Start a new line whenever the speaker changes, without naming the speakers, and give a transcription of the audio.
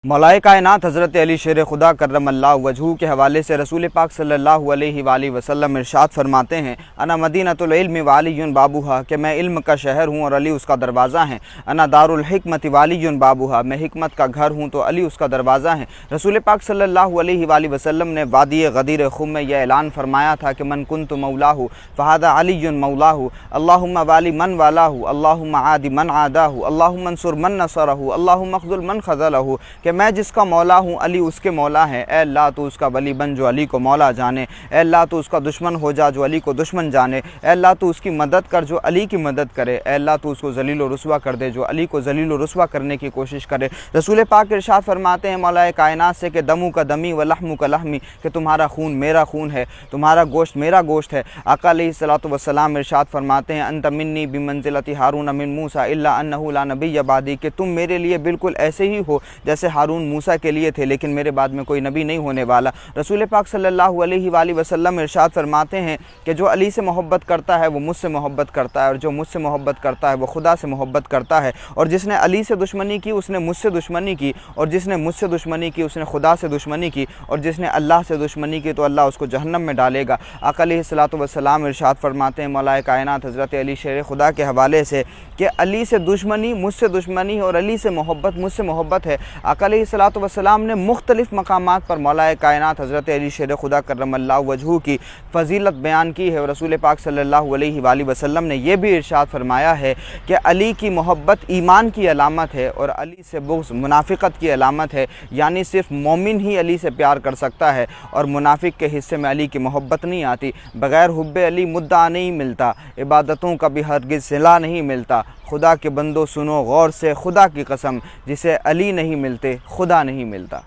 मौलाए कायनात हज़रत अली शेर खुदा करमल्लाहु वजहू के हवाले से रसूल पाक सल्लल्लाहु अलैहि वसल्लम इरशाद फरमाते हैं, अना मदीनतुल इल्म वालियुन बाबूहा, कि मैं इल्म का शहर हूँ और अली उसका दरवाज़ा है। अना दारुल हिकमत वालियुन बाबूहा, मैं हिकमत का घर हूँ तो अली उसका दरवाज़ा है। रसूल पाक सल्लल्लाहु अलैहि वसल्लम ने वादी गदीर खुम में यह ऐलान फरमाया था कि मन कुन्तु मौलाहु फ़हादा अलीयुन मौलाहु, अल्लाहुम्मा वाली मन वालाहु, अल्लाहुम्मा आदि मन आदाहु, अल्लाहुम्मा अंसुर मन नसरहु, अल्लाहुम्मा ख़ज़ुल मन ख़ज़लहु, कि मैं जिसका मौला हूँ अली उसके मौला है। ए अल्लाह तो उसका वली बन जो अली को मौला जाने। ए अल्लाह तो उसका दुश्मन हो जा जो अली को दुश्मन जाने। ए अल्लाह तो उसकी मदद कर जो अली की मदद करे। ए अल्लाह तो उसको ज़लील व रुस्वा कर दे जो अली को ज़लील व रुस्वा करने की कोशिश करे। रसूल पाक इरशाद फरमाते हैं मौलाए कायनात से कि दमू का दमी व लहमू का लहमी, कि तुम्हारा खून मेरा खून है, तुम्हारा गोश्त मेरा गोश्त है। आका अलैहिस्सलातु वस्सलाम इरशाद फरमाते हैं अंत मिन्नी बिमंज़िलति हारून मिन मूसा इल्ला अन्नहु ला नबिय्य बादी, कि तुम मेरे लिए बिल्कुल ऐसे ही हो जैसे हारून मूसा के लिए थे, लेकिन मेरे बाद में कोई नबी नहीं होने वाला। रसूल पाक सल्लल्लाहु अलैहि वसल्लम इरशाद फरमाते हैं कि जो अली से मोहब्बत करता है वो मुझसे मोहब्बत करता है, और जो मुझसे मोहब्बत करता है वो खुदा से मोहब्बत करता है, और जिसने अली से दुश्मनी की उसने मुझसे दुश्मनी की, और जिसने मुझसे दुश्मनी की उसने खुदा से दुश्मनी की, और जिसने अल्लाह से दुश्मनी की तो अल्लाह उसको जहन्नम में डालेगा। आका अलैहिस्सलातु वस्सलाम इरशाद फरमाते हैं मौलाए कायनात हज़रत अली शेर खुदा के हवाले से कि अली से दुश्मनी मुझसे दुश्मनी और अली से मोहब्बत मुझसे मोहब्बत है। आका अलैहिस्सलातु वस्सलाम ने मुख्तलिफ़ मकामात पर मौलाए कायनात हज़रत अली शेर खुदा करमल्लाहु वजहू की फ़जीलत बयान की है। और रसूल पाक सल्लल्लाहु अलैहि वसल्लम ने यह भी इरशाद फरमाया है कि अली की मोहब्बत ईमान की अलामत है और अली से बुग़्ज़ मुनाफ़िक़त की अलामत है, यानी सिर्फ़ मोमिन ही अली से प्यार कर सकता है और मुनाफिक के हिस्से में अली की मोहब्बत नहीं आती। बग़ैर हुब्बे अली मुद्दा नहीं मिलता, इबादतों का भी हरगिज़ सिला नहीं मिलता। खुदा के बंदो सुनो गौर से खुदा की कसम, जिसे अली नहीं मिलते खुदा नहीं मिलता।